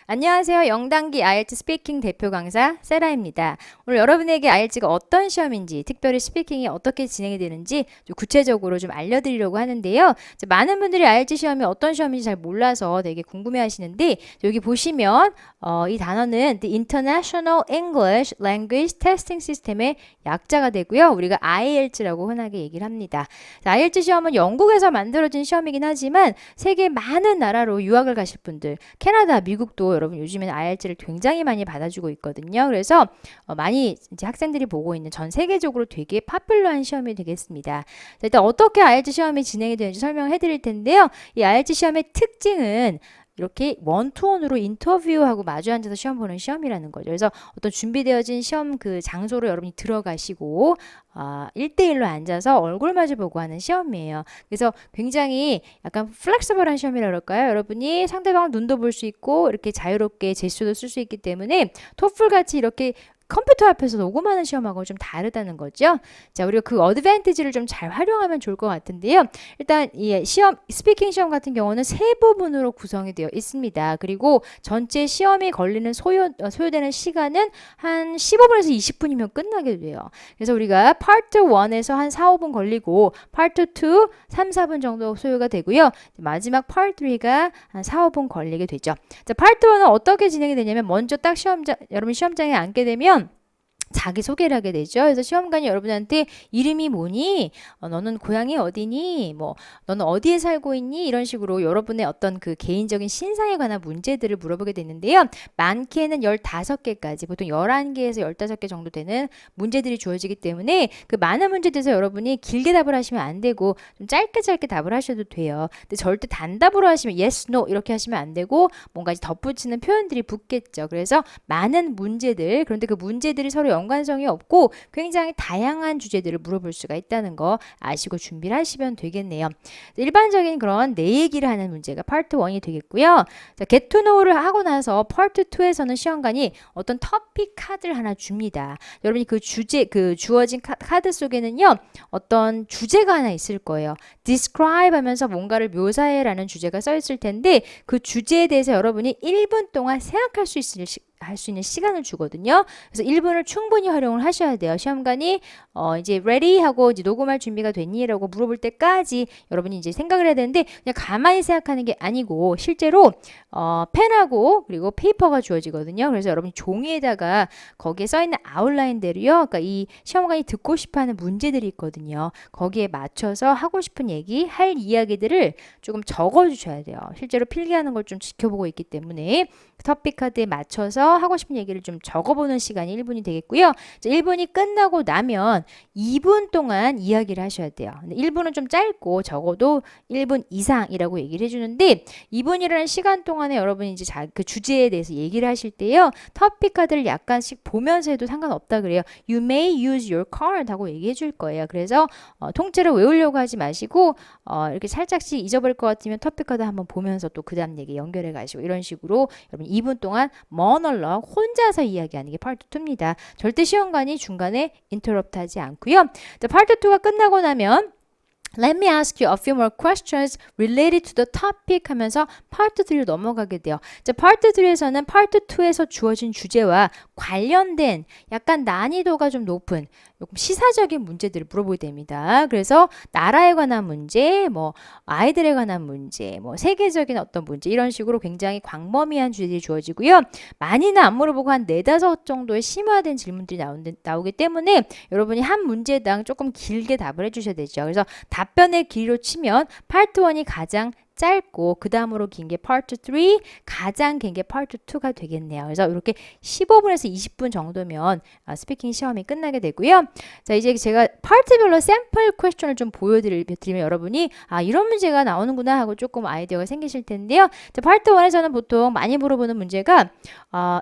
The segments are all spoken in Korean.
안녕하세요. 영단기 IELTS 스피킹 대표 강사 세라입니다. 오늘 여러분에게 IELTS가 어떤 시험인지, 특별히 스피킹이 어떻게 진행이 되는지 좀 구체적으로 좀 알려드리려고 하는데요. 많은 분들이 IELTS 시험이 어떤 시험인지 잘 몰라서 되게 궁금해 하시는데, 여기 보시면 이 단어는 The International English Language Testing System의 약자가 되고요. 우리가 IELTS라고 흔하게 얘기를 합니다. IELTS 시험은 영국에서 만들어진 시험이긴 하지만 세계 많은 나라로 유학을 가실 분들, 캐나다, 미국도 여러분 요즘에는 IELTS를 굉장히 많이 받아주고 있거든요. 그래서 많이 이제 학생들이 보고 있는 전 세계적으로 되게 파퓰러한 시험이 되겠습니다. 자, 일단 어떻게 IELTS 시험이 진행이 되는지 설명해 드릴 텐데요. 이 IELTS 시험의 특징은 이렇게 원투원으로 인터뷰하고 마주 앉아서 시험 보는 시험이라는 거죠. 그래서 어떤 준비되어진 시험 그 장소로 여러분이 들어가시고 1대1로 앉아서 얼굴 마주 보고 하는 시험이에요. 그래서 굉장히 약간 플렉서블한 시험이라 그럴까요? 여러분이 상대방을 눈도 볼 수 있고 이렇게 자유롭게 제스처도 쓸 수 있기 때문에 토플 같이 이렇게 컴퓨터 앞에서 녹음하는 시험하고 좀 다르다는 거죠. 자, 우리가 그 어드밴티지를 좀 잘 활용하면 좋을 것 같은데요. 일단 이 시험, 스피킹 시험 같은 경우는 세 부분으로 구성이 되어 있습니다. 그리고 전체 시험이 걸리는 소요되는 시간은 한 15분에서 20분이면 끝나게 돼요. 그래서 우리가 파트 1에서 한 4, 5분 걸리고 파트 2, 3, 4분 정도 소요가 되고요. 마지막 파트 3가 한 4, 5분 걸리게 되죠. 자, 파트 1은 어떻게 진행이 되냐면 먼저 딱 여러분 시험장에 앉게 되면 자기소개를 하게 되죠. 그래서 시험관이 여러분한테 이름이 뭐니? 너는 고향이 어디니? 뭐 너는 어디에 살고 있니? 이런 식으로 여러분의 어떤 그 개인적인 신상에 관한 문제들을 물어보게 되는데요. 많게는 15개까지 보통 11개에서 15개 정도 되는 문제들이 주어지기 때문에 그 많은 문제들에서 여러분이 길게 답을 하시면 안 되고 좀 짧게 답을 하셔도 돼요. 근데 절대 단답으로 하시면 yes, no 이렇게 하시면 안 되고 뭔가 이제 덧붙이는 표현들이 붙겠죠. 그래서 많은 문제들, 그런데 그 문제들이 서로 연관성이 없고 굉장히 다양한 주제들을 물어볼 수가 있다는 거 아시고 준비를 하시면 되겠네요. 일반적인 그런 내 얘기를 하는 문제가 파트 1이 되겠고요. 자, get to know를 하고 나서 파트 2에서는 시험관이 어떤 토픽 카드를 하나 줍니다. 여러분이 그 주어진 카드 속에는요, 어떤 주제가 하나 있을 거예요. describe 하면서 뭔가를 묘사해라는 주제가 써 있을 텐데 그 주제에 대해서 여러분이 1분 동안 생각할 수 있는 시간을 주거든요. 그래서 1분을 충분히 활용을 하셔야 돼요. 시험관이 이제 ready 하고 이제 녹음할 준비가 됐니? 라고 물어볼 때까지 여러분이 이제 생각을 해야 되는데 그냥 가만히 생각하는 게 아니고 실제로 펜하고 그리고 페이퍼가 주어지거든요. 그래서 여러분이 종이에다가 거기에 써 있는 아웃라인대로요. 그러니까 이 시험관이 듣고 싶어하는 문제들이 있거든요. 거기에 맞춰서 하고 싶은 얘기, 할 이야기들을 조금 적어 주셔야 돼요. 실제로 필기하는 걸 좀 지켜보고 있기 때문에 토픽 카드에 맞춰서 하고 싶은 얘기를 좀 적어보는 시간이 1분이 되겠고요. 1분이 끝나고 나면 2분 동안 이야기를 하셔야 돼요. 1분은 좀 짧고 적어도 1분 이상이라고 얘기를 해주는데 2분이라는 시간 동안에 여러분이 이제 그 주제에 대해서 얘기를 하실 때요. 토픽 카드를 약간씩 보면서 해도 상관없다 그래요. You may use your card 하고 얘기해 줄 거예요. 그래서 통째로 외우려고 하지 마시고 이렇게 살짝씩 잊어버릴 것 같으면 토픽 카드 한번 보면서 또 그 다음 얘기 연결해 가시고 이런 식으로 여러분 2분 동안 모놀로그 혼자서 이야기하는 게 파트 2입니다. 절대 시험관이 중간에 인터럽트 하지 않고요. 파트 2가 끝나고 나면 Let me ask you a few more questions related to the topic 하면서 파트 3로 넘어가게 돼요. 자, 파트 3에서는 파트 2에서 주어진 주제와 관련된 약간 난이도가 좀 높은 조금 시사적인 문제들을 물어보게 됩니다. 그래서 나라에 관한 문제, 뭐 아이들에 관한 문제, 뭐 세계적인 어떤 문제 이런 식으로 굉장히 광범위한 주제들이 주어지고요. 많이는 안 물어보고 한 4-5 정도의 심화된 질문들이 나오기 때문에 여러분이 한 문제당 조금 길게 답을 해주셔야 되죠. 그래서 답변의 길이로 치면 파트 1이 가장 짧고 그 다음으로 긴 게 파트 3, 가장 긴 게 파트 2가 되겠네요. 그래서 이렇게 15분에서 20분 정도면 스피킹 시험이 끝나게 되고요. 자, 이제 제가 파트별로 샘플 퀘스천을 좀 보여드리면 여러분이 이런 문제가 나오는구나 하고 조금 아이디어가 생기실 텐데요. 자, 파트 1에서는 보통 많이 물어보는 문제가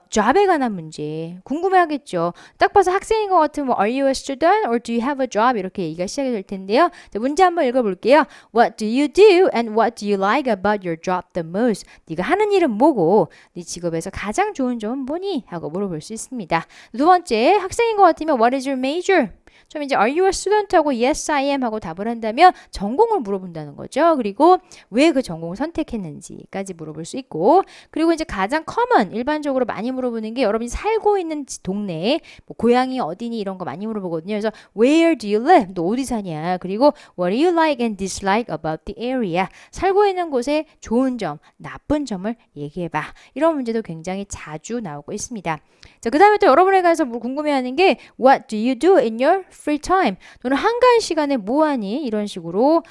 job에 관한 문제 궁금해하겠죠. 딱 봐서 학생인 것 같으면 뭐, Are you a student or do you have a job? 이렇게 얘기가 시작이 될 텐데요. 자, 문제 한번 읽어볼게요. What do you do and what do you like about your job the most? 네가 하는 일은 뭐고 네 직업에서 가장 좋은 점은 뭐니? 하고 물어볼 수 있습니다. 두 번째, 학생인 것 같으면 What is your major? 좀 이제 Are you a student? 하고 Yes, I am 하고 답을 한다면 전공을 물어본다는 거죠. 그리고 왜 그 전공을 선택했는지까지 물어볼 수 있고 그리고 이제 가장 common, 일반적으로 많이 물어보는 게 여러분이 살고 있는 동네, 뭐 고향이 어디니 이런 거 많이 물어보거든요. 그래서 Where do you live? 너 어디 사냐? 그리고 What do you like and dislike about the area? 살고 있는 곳의 좋은 점, 나쁜 점을 얘기해봐. 이런 문제도 굉장히 자주 나오고 있습니다. 자, 그 다음에 또 여러분에 관해서 궁금해하는 게 What do you do in your free time? 너는 한가한 시간에 뭐 하니? 이런 식으로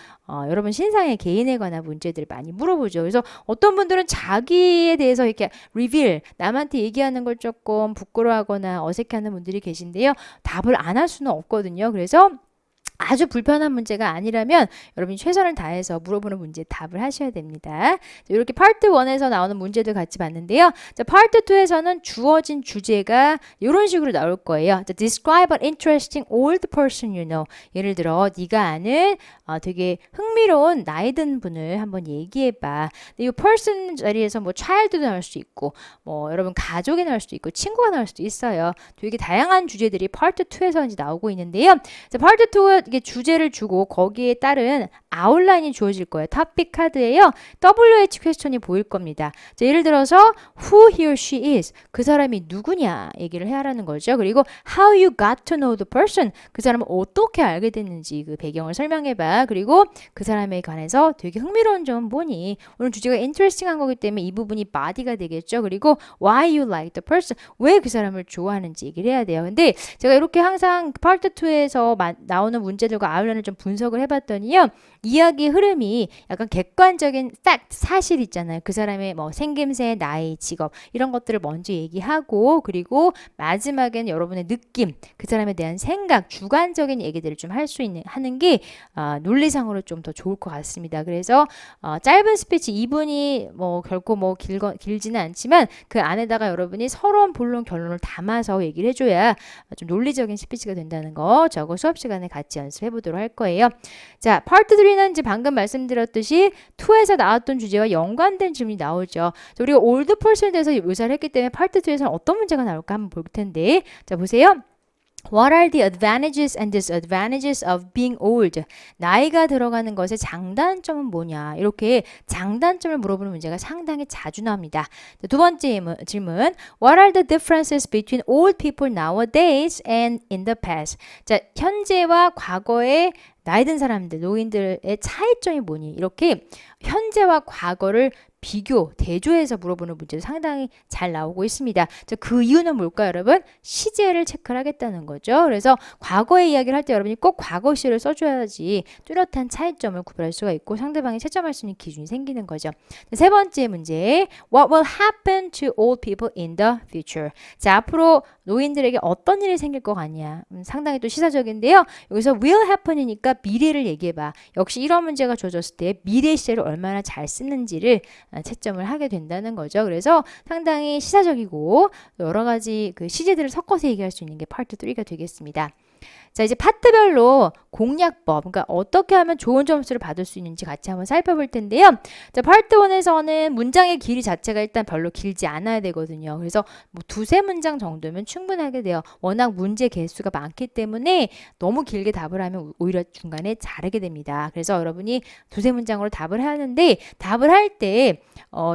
여러분 신상의 개인에 관한 문제들을 많이 물어보죠. 그래서 어떤 분들은 자기에 대해서 이렇게 리빌, 남한테 얘기하는 걸 조금 부끄러워하거나 어색해하는 분들이 계신데요. 답을 안 할 수는 없거든요. 그래서 아주 불편한 문제가 아니라면 여러분이 최선을 다해서 물어보는 문제에 답을 하셔야 됩니다. 이렇게 파트 1에서 나오는 문제들 같이 봤는데요. 자, 파트 2에서는 주어진 주제가 이런 식으로 나올 거예요. 자, Describe an interesting old person you know. 예를 들어 네가 아는 되게 흥미로운 나이 든 분을 한번 얘기해봐. 근데 이 person 자리에서 뭐 child도 나올 수 있고 뭐 여러분 가족이 나올 수도 있고 친구가 나올 수도 있어요. 되게 다양한 주제들이 파트 2에서 이제 나오고 있는데요. 자, 파트 2 이게 주제를 주고 거기에 따른 아웃라인이 주어질 거예요. 토픽 카드에요. WH 퀘스천이 보일 겁니다. 자, 예를 들어서 who he or she is. 그 사람이 누구냐 얘기를 해야하는 거죠. 그리고 how you got to know the person. 그 사람을 어떻게 알게 됐는지 그 배경을 설명해봐. 그리고 그 사람에 관해서 되게 흥미로운 점은 뭐니? 오늘 주제가 interesting한 거기 때문에 이 부분이 body가 되겠죠. 그리고 why you like the person. 왜 그 사람을 좋아하는지 얘기를 해야 돼요. 근데 제가 이렇게 항상 파트 2에서 나오는 문제들과 아웃라인을 좀 분석을 해봤더니요. 이야기의 흐름이 약간 객관적인 fact, 사실 있잖아요. 그 사람의 뭐 생김새, 나이, 직업 이런 것들을 먼저 얘기하고 그리고 마지막엔 여러분의 느낌, 그 사람에 대한 생각, 주관적인 얘기들을 좀 할 수 있는 하는 게 논리상으로 좀 더 좋을 것 같습니다. 그래서 짧은 스피치 2분이 뭐 결코 뭐 길지는 않지만 그 안에다가 여러분이 서론, 본론, 결론을 담아서 얘기를 해줘야 좀 논리적인 스피치가 된다는 거 저거 수업 시간에 같이 연습해 보도록 할 거예요. 자, 파트 3는 이제 방금 말씀드렸듯이 2에서 나왔던 주제와 연관된 질문이 나오죠. 자, 우리가 올드 퍼슨에 대해서 묘사를 했기 때문에 파트 2에서는 어떤 문제가 나올까 한번 볼 텐데 자, 보세요. What are the advantages and disadvantages of being old? 나이가 들어가는 것의 장단점은 뭐냐? 이렇게 장단점을 물어보는 문제가 상당히 자주 나옵니다. 두 번째 질문. What are the differences between old people nowadays and in the past? 자, 현재와 과거의 나이 든 사람들, 노인들의 차이점이 뭐니? 이렇게 현재와 과거를 비교, 대조해서 물어보는 문제도 상당히 잘 나오고 있습니다. 그 이유는 뭘까요, 여러분? 시제를 체크를 하겠다는 거죠. 그래서 과거의 이야기를 할 때 여러분이 꼭 과거 시를 써줘야지 뚜렷한 차이점을 구별할 수가 있고 상대방이 채점할 수 있는 기준이 생기는 거죠. 세 번째 문제. What will happen to old people in the future? 자, 앞으로 노인들에게 어떤 일이 생길 것 같냐? 상당히 또 시사적인데요. 여기서 will happen이니까 미래를 얘기해봐. 역시 이런 문제가 주어졌을 때 미래 시제를 얼마나 잘 쓰는지를 채점을 하게 된다는 거죠. 그래서 상당히 시사적이고 여러 가지 그 시제들을 섞어서 얘기할 수 있는 게 파트 3가 되겠습니다. 자, 이제 파트별로 공략법, 그러니까 어떻게 하면 좋은 점수를 받을 수 있는지 같이 한번 살펴볼 텐데요. 자, 파트 1에서는 문장의 길이 자체가 일단 별로 길지 않아야 되거든요. 그래서 뭐 두세 문장 정도면 충분하게 돼요. 워낙 문제 개수가 많기 때문에 너무 길게 답을 하면 오히려 중간에 자르게 됩니다. 그래서 여러분이 두세 문장으로 답을 하는데 답을 할 때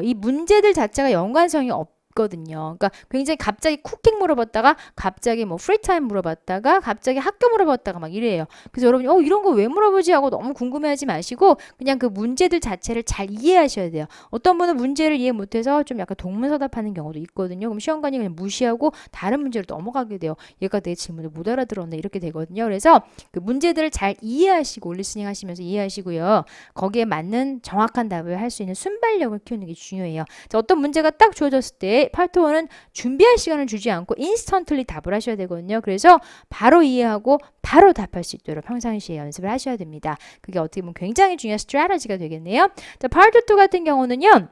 이 문제들 자체가 연관성이 거든요. 그러니까 굉장히 갑자기 쿠킹 물어봤다가 갑자기 뭐 프리타임 물어봤다가 갑자기 학교 물어봤다가 막 이래요. 그래서 여러분이 이런 거 왜 물어보지 하고 너무 궁금해하지 마시고 그냥 그 문제들 자체를 잘 이해하셔야 돼요. 어떤 분은 문제를 이해 못해서 좀 약간 동문서답하는 경우도 있거든요. 그럼 시험관이 그냥 무시하고 다른 문제로 넘어가게 돼요. 얘가 내 질문을 못 알아들었네 이렇게 되거든요. 그래서 그 문제들을 잘 이해하시고 리스닝 하시면서 이해하시고요. 거기에 맞는 정확한 답을 할 수 있는 순발력을 키우는 게 중요해요. 자, 어떤 문제가 딱 주어졌을 때 파트 1은 준비할 시간을 주지 않고 인스턴틀리 답을 하셔야 되거든요. 그래서 바로 이해하고 바로 답할 수 있도록 평상시에 연습을 하셔야 됩니다. 그게 어떻게 보면 굉장히 중요한 스트래티지가 되겠네요. 자, 파트 2 같은 경우는요.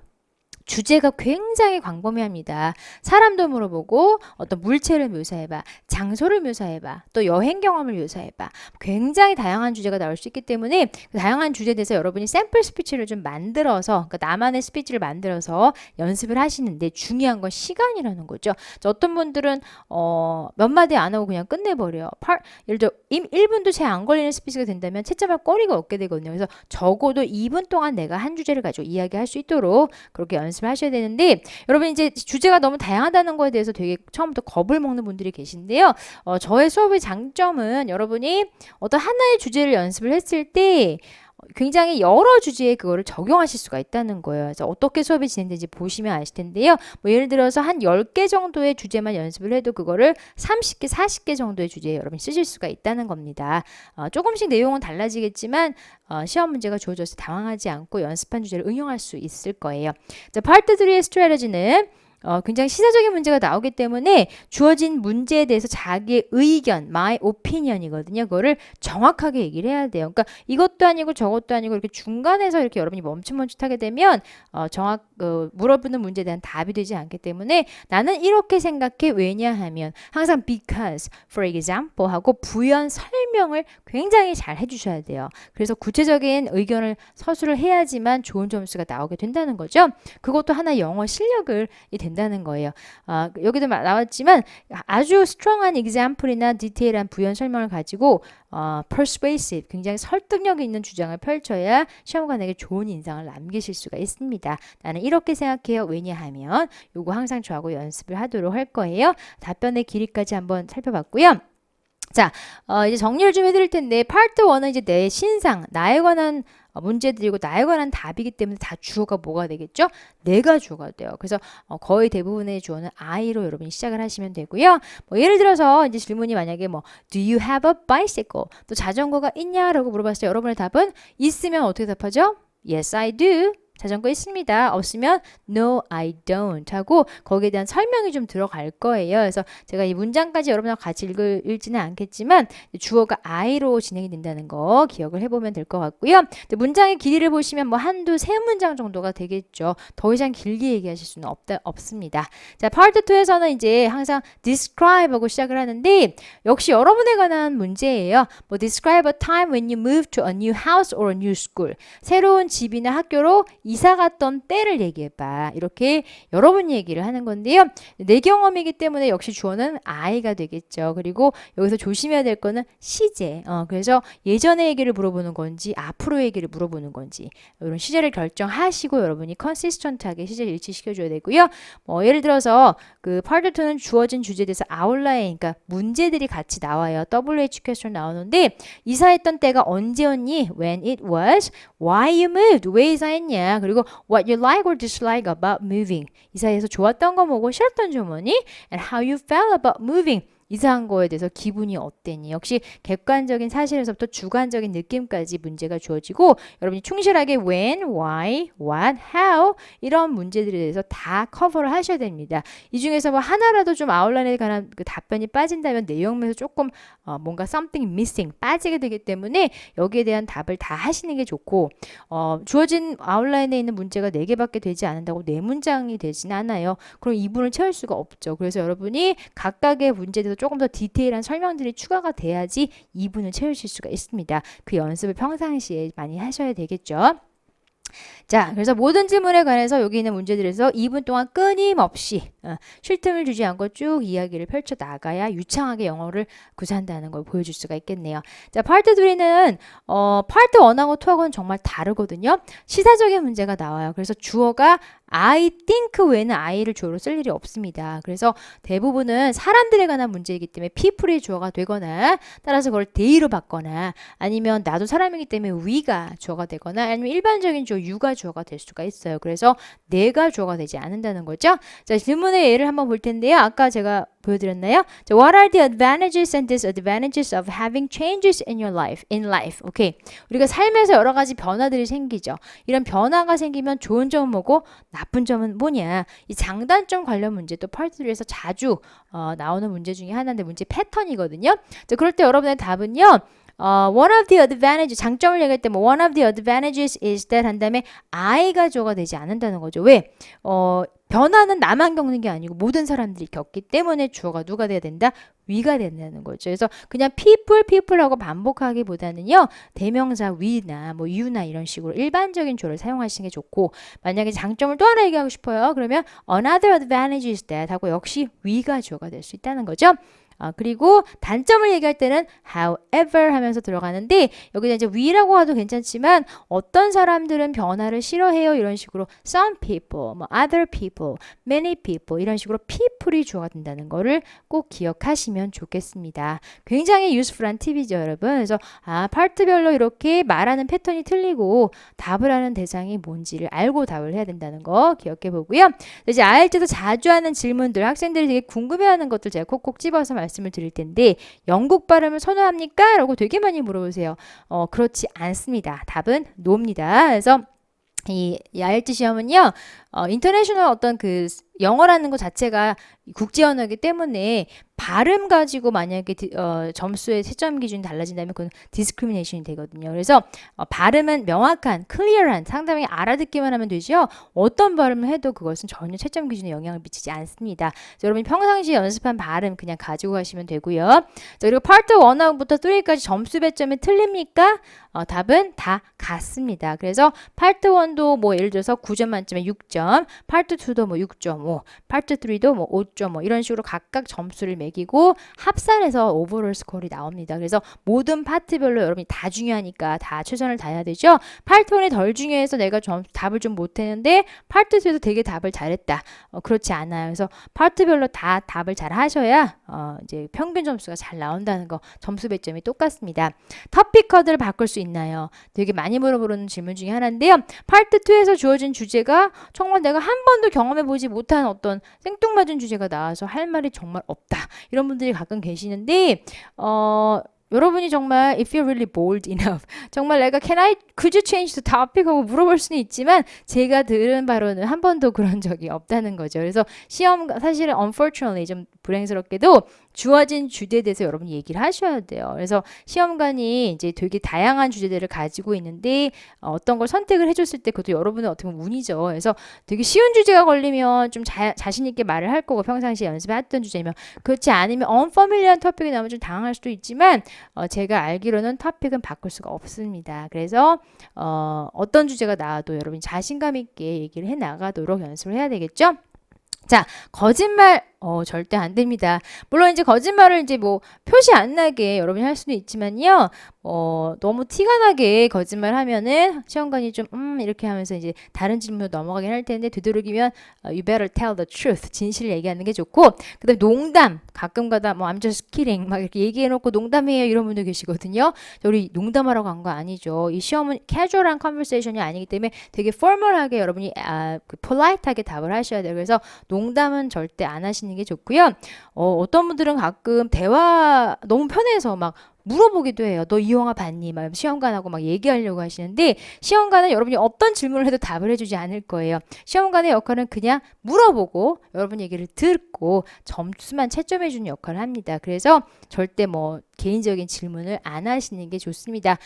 주제가 굉장히 광범위합니다. 사람도 물어보고 어떤 물체를 묘사해봐, 장소를 묘사해봐, 또 여행 경험을 묘사해봐. 굉장히 다양한 주제가 나올 수 있기 때문에 그 다양한 주제에 대해서 여러분이 샘플 스피치를 좀 만들어서 그러니까 나만의 스피치를 만들어서 연습을 하시는데 중요한 건 시간이라는 거죠. 어떤 분들은 몇 마디 안 하고 그냥 끝내버려요. 예를 들어 1분도 채 안 걸리는 스피치가 된다면 채점할 거리가 없게 되거든요. 그래서 적어도 2분 동안 내가 한 주제를 가지고 이야기할 수 있도록 그렇게 연습을 하셔야 되는데 여러분 이제 주제가 너무 다양하다는 거에 대해서 되게 처음부터 겁을 먹는 분들이 계신데요. 저의 수업의 장점은 여러분이 어떤 하나의 주제를 연습을 했을 때 굉장히 여러 주제에 그거를 적용하실 수가 있다는 거예요. 그래서 어떻게 수업이 진행되는지 보시면 아실 텐데요. 뭐 예를 들어서 한 10개 정도의 주제만 연습을 해도 그거를 30개, 40개 정도의 주제에 여러분이 쓰실 수가 있다는 겁니다. 조금씩 내용은 달라지겠지만 시험 문제가 주어져서 당황하지 않고 연습한 주제를 응용할 수 있을 거예요. 자, 파트 3의 스트래티지는 굉장히 시사적인 문제가 나오기 때문에 주어진 문제에 대해서 자기의 의견, my opinion이거든요. 그거를 정확하게 얘기를 해야 돼요. 그러니까 이것도 아니고 저것도 아니고 이렇게 중간에서 이렇게 여러분이 멈칫멈칫하게 되면 물어보는 문제에 대한 답이 되지 않기 때문에 나는 이렇게 생각해. 왜냐하면 항상 because, for example 하고 부연 설명을 굉장히 잘 해주셔야 돼요. 그래서 구체적인 의견을 서술을 해야지만 좋은 점수가 나오게 된다는 거죠. 그것도 하나의 영어 실력을 된다는 거예요. 여기도 나왔지만 아주 스트롱한 example이나 디테일한 부연 설명을 가지고 persuasive, 굉장히 설득력 있는 주장을 펼쳐야 시험관에게 좋은 인상을 남기실 수가 있습니다. 나는 이렇게 생각해요. 왜냐하면 요거 항상 저하고 연습을 하도록 할 거예요. 답변의 길이까지 한번 살펴봤고요. 자, 이제 정리를 좀 해드릴 텐데 파트 1은 이제 내 신상, 나에 관한 문제들이고 나에 관한 답이기 때문에 다 주어가 뭐가 되겠죠? 내가 주어가 돼요. 그래서 거의 대부분의 주어는 I로 여러분이 시작을 하시면 되고요. 뭐 예를 들어서 이제 질문이 만약에 뭐 Do you have a bicycle? 또 자전거가 있냐라고 물어봤을 때 여러분의 답은 있으면 어떻게 답하죠? Yes, I do. 자전거 있습니다. 없으면 No, I don't 하고 거기에 대한 설명이 좀 들어갈 거예요. 그래서 제가 이 문장까지 여러분하고 같이 읽지는 않겠지만 주어가 I로 진행이 된다는 거 기억을 해보면 될 것 같고요. 문장의 길이를 보시면 뭐 한두 세 문장 정도가 되겠죠. 더 이상 길게 얘기하실 수는 없습니다. 자, 파트 2에서는 이제 항상 describe 하고 시작을 하는데 역시 여러분에 관한 문제예요. 뭐 describe a time when you moved to a new house or a new school. 새로운 집이나 학교로 이사 갔던 때를 얘기해봐. 이렇게 여러분 얘기를 하는 건데요. 내 경험이기 때문에 역시 주어는 I가 되겠죠. 그리고 여기서 조심해야 될 거는 시제. 그래서 예전의 얘기를 물어보는 건지 앞으로 얘기를 물어보는 건지 이런 시제를 결정하시고 여러분이 컨시스턴트하게 시제를 일치시켜줘야 되고요. 뭐 예를 들어서 그 파트 2는 주어진 주제에 대해서 아웃라인, 그러니까 문제들이 같이 나와요. WH 퀘스천 나오는데 이사했던 때가 언제였니? When it was. Why you moved? 왜 이사했냐? 그리고 what you like or dislike about moving. 이사해서 좋았던 거 뭐고 싫었던 점 뭐니? And how you felt about moving. 이사한 거에 대해서 기분이 어땠니? 역시 객관적인 사실에서부터 주관적인 느낌까지 문제가 주어지고 여러분이 충실하게 when, why, what, how 이런 문제들에 대해서 다 커버를 하셔야 됩니다. 이 중에서 뭐 하나라도 좀 아웃라인에 관한 그 답변이 빠진다면 내용에서 조금 뭔가 something missing 빠지게 되기 때문에 여기에 대한 답을 다 하시는 게 좋고 주어진 아웃라인에 있는 문제가 4개밖에 되지 않는다고 4문장이 되진 않아요. 그럼 2분을 채울 수가 없죠. 그래서 여러분이 각각의 문제에 대해서 조금 더 디테일한 설명들이 추가가 돼야지 2분을 채우실 수가 있습니다. 그 연습을 평상시에 많이 하셔야 되겠죠. 자, 그래서 모든 질문에 관해서 여기 있는 문제들에서 2분 동안 끊임없이 쉴 틈을 주지 않고 쭉 이야기를 펼쳐 나가야 유창하게 영어를 구사한다는 걸 보여줄 수가 있겠네요. 자, 파트 3는 파트 1하고 2하고는 정말 다르거든요. 시사적인 문제가 나와요. 그래서 주어가 I think 외에는 I를 주어로 쓸 일이 없습니다. 그래서 대부분은 사람들에 관한 문제이기 때문에 people이 주어가 되거나 따라서 그걸 they로 바거나 아니면 나도 사람이기 때문에 we가 주어가 되거나 아니면 일반적인 주어 you가 주어가 될 수가 있어요. 그래서 내가 주어가 되지 않는다는 거죠. 자, 질문의 예를 한번 볼 텐데요. 아까 제가 보여드렸나요? 자, what are the advantages and disadvantages of having changes in your life? In life. 오케이. 우리가 삶에서 여러 가지 변화들이 생기죠. 이런 변화가 생기면 좋은 점은 뭐고 나쁜 점은 뭐냐? 이 장단점 관련 문제 또 파트 3에서 자주 나오는 문제 중에 하나인데 문제 패턴이거든요. 자, 그럴 때 여러분의 답은요. one of the advantages, 장점을 얘기할 때 뭐 one of the advantages is that 한 다음에 I가 주어가 되지 않는다는 거죠. 왜? 변화는 나만 겪는 게 아니고 모든 사람들이 겪기 때문에 주어가 누가 돼야 된다? we가 된다는 거죠. 그래서 그냥 people하고 반복하기보다는요. 대명사 we나 뭐 you나 이런 식으로 일반적인 주어를 사용하시는 게 좋고 만약에 장점을 또 하나 얘기하고 싶어요. 그러면 another advantage is that 하고 역시 we가 주어가 될 수 있다는 거죠. 그리고 단점을 얘기할 때는 however 하면서 들어가는데 여기다 이제 we라고 해도 괜찮지만 어떤 사람들은 변화를 싫어해요 이런 식으로 some people, 뭐 other people, many people 이런 식으로 people이 주어가 된다는 거를 꼭 기억하시면 좋겠습니다. 굉장히 유스풀한 팁이죠 여러분. 그래서 파트별로 이렇게 말하는 패턴이 틀리고 답을 하는 대상이 뭔지를 알고 답을 해야 된다는 거 기억해 보고요. 이제 IELTS에서 자주 하는 질문들 학생들이 되게 궁금해하는 것들 제가 콕콕 집어서 말씀을 드릴 텐데 영국 발음을 선호합니까? 라고 되게 많이 물어보세요. 그렇지 않습니다. 답은 no입니다. 그래서 이 IELTS 시험은요. 인터내셔널 어떤 그 영어라는 것 자체가 국제 언어이기 때문에 발음 가지고 만약에 점수의 채점 기준이 달라진다면 그건 디스크리미네이션이 되거든요. 그래서 발음은 명확한, 클리어한, 상대방이 알아듣기만 하면 되죠. 어떤 발음을 해도 그것은 전혀 채점 기준에 영향을 미치지 않습니다. 여러분이 평상시에 연습한 발음 그냥 가지고 가시면 되고요. 자, 그리고 파트 1부터 3까지 점수 배점이 틀립니까? 답은 다 같습니다. 그래서 파트 1도 뭐 예를 들어서 9점 만점에 6점, 파트 2도 뭐 6.5, 파트 3도 뭐 5.5 이런 식으로 각각 점수를 매기고 합산해서 오버롤 스코어이 나옵니다. 그래서 모든 파트별로 여러분이 다 중요하니까 다 최선을 다해야 되죠. 파트 1이 덜 중요해서 내가 답을 좀 못했는데 파트 2에서 되게 답을 잘했다. 그렇지 않아요. 그래서 파트별로 다 답을 잘 하셔야 이제 평균 점수가 잘 나온다는 거 점수 배점이 똑같습니다. 터픽 커드를 바꿀 수 있나요? 되게 많이 물어보는 질문 중에 하나인데요. 파트 2에서 주어진 주제가 정말 내가 한 번도 경험해보지 못한 어떤 생뚱맞은 주제가 나와서 할 말이 정말 없다. 이런 분들이 가끔 계시는데 여러분이 정말 if you're really bold enough 정말 내가 could you change the topic 하고 물어볼 수는 있지만 제가 들은 바로는 한 번도 그런 적이 없다는 거죠. 그래서 시험 사실은 unfortunately 좀 불행스럽게도 주어진 주제에 대해서 여러분이 얘기를 하셔야 돼요. 그래서 시험관이 이제 되게 다양한 주제들을 가지고 있는데 어떤 걸 선택을 해줬을 때 그것도 여러분의 어떻게 보면 운이죠. 그래서 되게 쉬운 주제가 걸리면 좀 자신 있게 말을 할 거고 평상시에 연습했던 주제면 그렇지 않으면 unfamiliar 토픽이 나오면 좀 당황할 수도 있지만 제가 알기로는 토픽은 바꿀 수가 없습니다. 그래서 어떤 주제가 나와도 여러분이 자신감 있게 얘기를 해 나가도록 연습을 해야 되겠죠. 자, 거짓말 절대 안 됩니다. 물론 이제 거짓말을 이제 뭐 표시 안 나게 여러분이 할 수도 있지만요. 너무 티가 나게 거짓말 하면은 시험관이 좀 이렇게 하면서 이제 다른 질문으로 넘어가긴 할 텐데 되도록이면 you better tell the truth 진실을 얘기하는 게 좋고 그다음에 농담 가끔가다 뭐 I'm just kidding 막 이렇게 얘기해놓고 농담해요 이런 분들 계시거든요. 우리 농담하러 간 거 아니죠. 이 시험은 casual한 conversation이 아니기 때문에 되게 formal하게 여러분이 polite하게 답을 하셔야 돼요. 그래서 농담은 절대 안 하시는 게 좋고요. 어떤 분들은 가끔 대화 너무 편해서 막 물어보기도 해요. 너 이 영화 봤니? 막 시험관하고 막 얘기하려고 하시는데 시험관은 여러분이 어떤 질문을 해도 답을 해주지 않을 거예요. 시험관의 역할은 그냥 물어보고 여러분 얘기를 듣고 점수만 채점해주는 역할을 합니다. 그래서 절대 뭐 개인적인 질문을 안 하시는 게 좋습니다.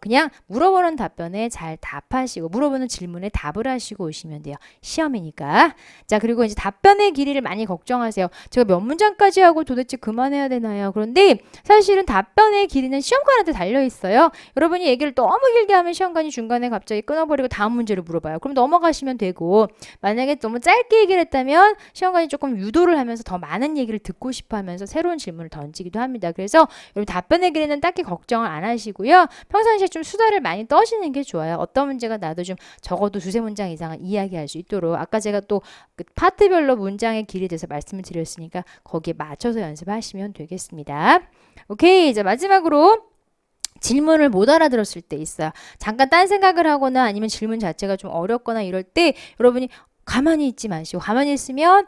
그냥 물어보는 답변에 잘 답하시고 물어보는 질문에 답을 하시고 오시면 돼요. 시험이니까. 자, 그리고 이제 답변의 길이를 많이 걱정하세요. 제가 몇 문장까지 하고 도대체 그만해야 되나요? 그런데 사실은 답변의 길이는 시험관한테 달려 있어요. 여러분이 얘기를 너무 길게 하면 시험관이 중간에 갑자기 끊어버리고 다음 문제를 물어봐요. 그럼 넘어가시면 되고 만약에 너무 짧게 얘기를 했다면 시험관이 조금 유도를 하면서 더 많은 얘기를 듣고 싶어 하면서 새로운 질문을 던지기도 합니다. 그래서 여러분 답변의 길이는 딱히 걱정을 안 하시고요. 평상시에 좀 수다를 많이 떠시는 게 좋아요. 어떤 문제가 나도 좀 적어도 두세 문장 이상은 이야기할 수 있도록 아까 제가 또 그 파트별로 문장의 길이에 대해서 말씀을 드렸으니까 거기에 맞춰서 연습하시면 되겠습니다. 오케이, 이제 마지막으로 질문을 못 알아들었을 때 있어요. 잠깐 딴 생각을 하거나 아니면 질문 자체가 좀 어렵거나 이럴 때 여러분이 가만히 있지 마시고 가만히 있으면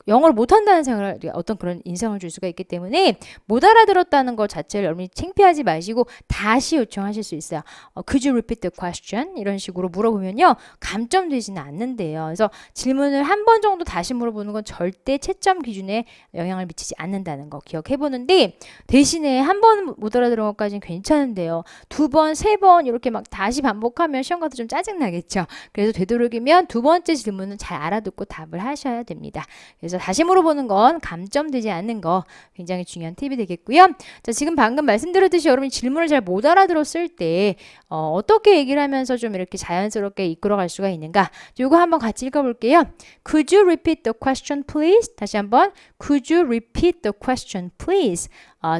영어를 못한다는 생각을 어떤 그런 인상을 줄 수가 있기 때문에 못 알아들었다는 것 자체를 여러분이 창피하지 마시고 다시 요청하실 수 있어요. Could you repeat the question? 이런 식으로 물어보면요. 감점되지는 않는데요. 그래서 질문을 한 번 정도 다시 물어보는 건 절대 채점 기준에 영향을 미치지 않는다는 거 기억해 보는데 대신에 한 번 못 알아들은 것까지는 괜찮은데요. 두 번, 세 번 이렇게 막 다시 반복하면 시험 가서 좀 짜증나겠죠. 그래서 되도록이면 두 번째 질문은 잘 알아듣고 답을 하셔야 됩니다. 그래서 다시 물어보는 건 감점되지 않는 거 굉장히 중요한 팁이 되겠고요. 자, 지금 방금 말씀드렸듯이 여러분이 질문을 잘 못 알아들었을 때 어떻게 얘기를 하면서 좀 이렇게 자연스럽게 이끌어갈 수가 있는가? 요거 한번 같이 읽어볼게요. Could you repeat the question, please? 다시 한번 Could you repeat the question, please?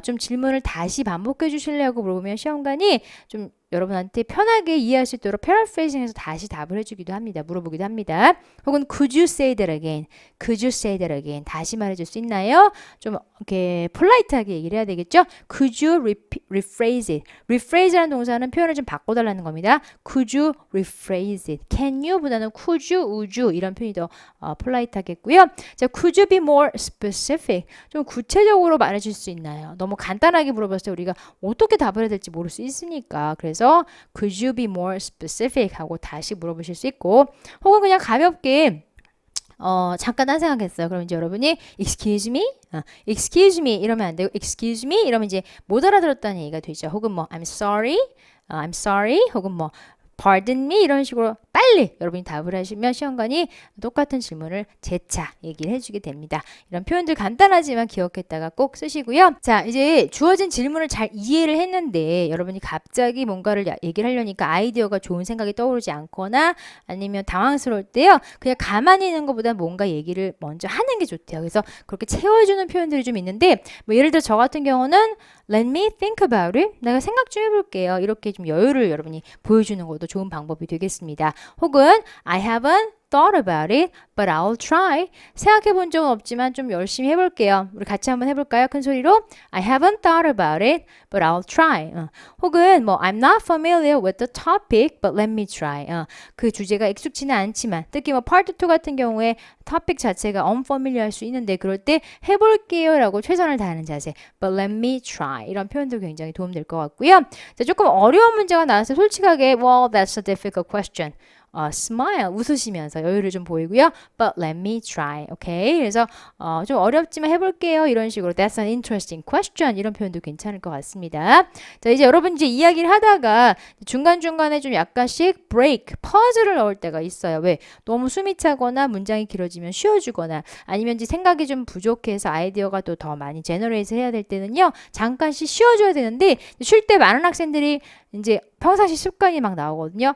좀 질문을 다시 반복해 주실래고 물어보면 시험관이 좀 여러분한테 편하게 이해할 수 있도록 paraphrasing해서 다시 답을 해주기도 합니다. 물어보기도 합니다. 혹은 could you say that again? Could you say that again? 다시 말해줄 수 있나요? 좀 이렇게 폴라이트하게 얘기를 해야 되겠죠? Could you rephrase it? Rephrasera는 동사는 표현을 좀 바꿔달라는 겁니다. Could you rephrase it? Can you 보다는 could you, would you 이런 표현이 더 폴라이트하겠고요. 자, could you be more specific? 좀 구체적으로 말해줄 수 있나요? 너무 간단하게 물어봤을 때 우리가 어떻게 답을 해야 될지 모를 수 있으니까 그래서 could you be more specific 하고 다시 물어보실 수 있고 혹은 그냥 가볍게 잠깐 한 생각했어요. 그럼 이제 여러분이 excuse me? excuse me 이러면 안 되고 excuse me 이러면 이제 못 알아들었다는 얘기가 되죠. 혹은 뭐 I'm sorry, I'm sorry 혹은 뭐 pardon me 이런 식으로 빨리 여러분이 답을 하시면 시험관이 똑같은 질문을 재차 얘기를 해주게 됩니다. 이런 표현들 간단하지만 기억했다가 꼭 쓰시고요. 자, 이제 주어진 질문을 잘 이해를 했는데 여러분이 갑자기 뭔가를 얘기를 하려니까 아이디어가 좋은 생각이 떠오르지 않거나 아니면 당황스러울 때요. 그냥 가만히 있는 것보다 뭔가 얘기를 먼저 하는 게 좋대요. 그래서 그렇게 채워주는 표현들이 좀 있는데 뭐 예를 들어 저 같은 경우는 Let me think about it. 내가 생각 좀 해볼게요. 이렇게 좀 여유를 여러분이 보여주는 것도 좋은 방법이 되겠습니다. 혹은 I haven't thought about it, but I'll try. 생각해 본 적은 없지만 좀 열심히 해볼게요. 우리 같이 한번 해볼까요? 큰 소리로 I haven't thought about it, but I'll try. 혹은 뭐 I'm not familiar with the topic, but let me try. 그 주제가 익숙치는 않지만 특히 뭐 part 2 같은 경우에 topic 자체가 unfamiliar 할 수 있는데 그럴 때 해볼게요 라고 최선을 다하는 자세 but let me try 이런 표현도 굉장히 도움될 것 같고요. 자, 조금 어려운 문제가 나왔을 때 솔직하게 well, that's a difficult question. smile 웃으시면서 여유를 좀 보이고요. But let me try. 오케이. 그래서 좀 어렵지만 해볼게요. 이런 식으로 That's an interesting question. 이런 표현도 괜찮을 것 같습니다. 자, 이제 여러분 이제 이야기를 하다가 중간중간에 좀 약간씩 break, pause를 넣을 때가 있어요. 왜? 너무 숨이 차거나 문장이 길어지면 쉬어주거나 아니면 이제 생각이 좀 부족해서 아이디어가 또 더 많이 제너레이트 해야 될 때는요. 잠깐씩 쉬어줘야 되는데 쉴 때 많은 학생들이 이제 평상시 습관이 막 나오거든요.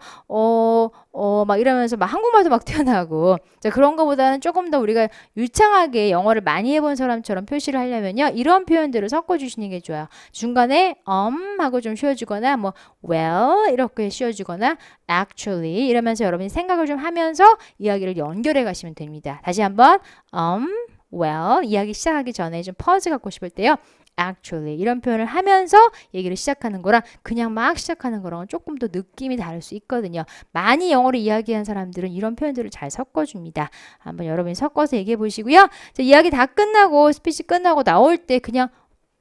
막 이러면서 막 한국말도 막 튀어나오고. 자, 그런 거보다는 조금 더 우리가 유창하게 영어를 많이 해본 사람처럼 표시를 하려면요. 이런 표현들을 섞어주시는 게 좋아요. 중간에 하고 좀 쉬어주거나 뭐 well 이렇게 쉬어주거나 actually 이러면서 여러분이 생각을 좀 하면서 이야기를 연결해 가시면 됩니다. 다시 한번 well 이야기 시작하기 전에 좀 pause 갖고 싶을 때요. actually 이런 표현을 하면서 얘기를 시작하는 거랑 그냥 막 시작하는 거랑은 조금 더 느낌이 다를 수 있거든요. 많이 영어를 이야기한 사람들은 이런 표현들을 잘 섞어줍니다. 한번 여러분이 섞어서 얘기해 보시고요. 자, 이야기 다 끝나고 스피치 끝나고 나올 때 그냥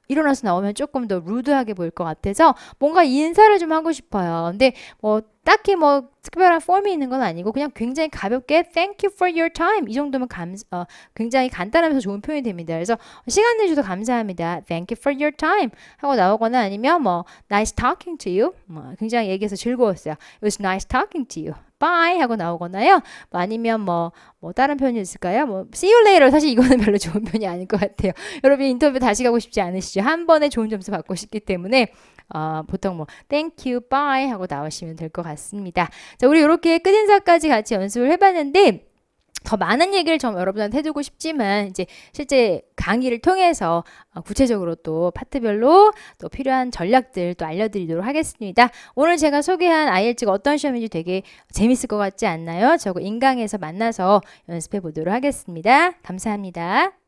일어나서 나오면 조금 더 루드하게 보일 것 같아서 뭔가 인사를 좀 하고 싶어요. 근데 뭐 딱히 뭐 특별한 폼이 있는 건 아니고 그냥 굉장히 가볍게 Thank you for your time 이 정도면 굉장히 간단하면서 좋은 표현이 됩니다. 그래서 시간 내주셔서 감사합니다. Thank you for your time 하고 나오거나 아니면 뭐 Nice talking to you 굉장히 얘기해서 즐거웠어요. It was nice talking to you. Bye 하고 나오거나요. 아니면 뭐 다른 표현이 있을까요? 뭐 See you later 사실 이거는 별로 좋은 표현이 아닐 것 같아요. 여러분 인터뷰 다시 가고 싶지 않으시죠? 한 번에 좋은 점수 받고 싶기 때문에 보통 뭐 thank you, bye 하고 나오시면 될 것 같습니다. 자, 우리 이렇게 끝인사까지 같이 연습을 해봤는데 더 많은 얘기를 좀 여러분한테 해주고 싶지만 이제 실제 강의를 통해서 구체적으로 또 파트별로 또 필요한 전략들 또 알려드리도록 하겠습니다. 오늘 제가 소개한 IELTS가 어떤 시험인지 되게 재밌을 것 같지 않나요? 저거 인강에서 만나서 연습해 보도록 하겠습니다. 감사합니다.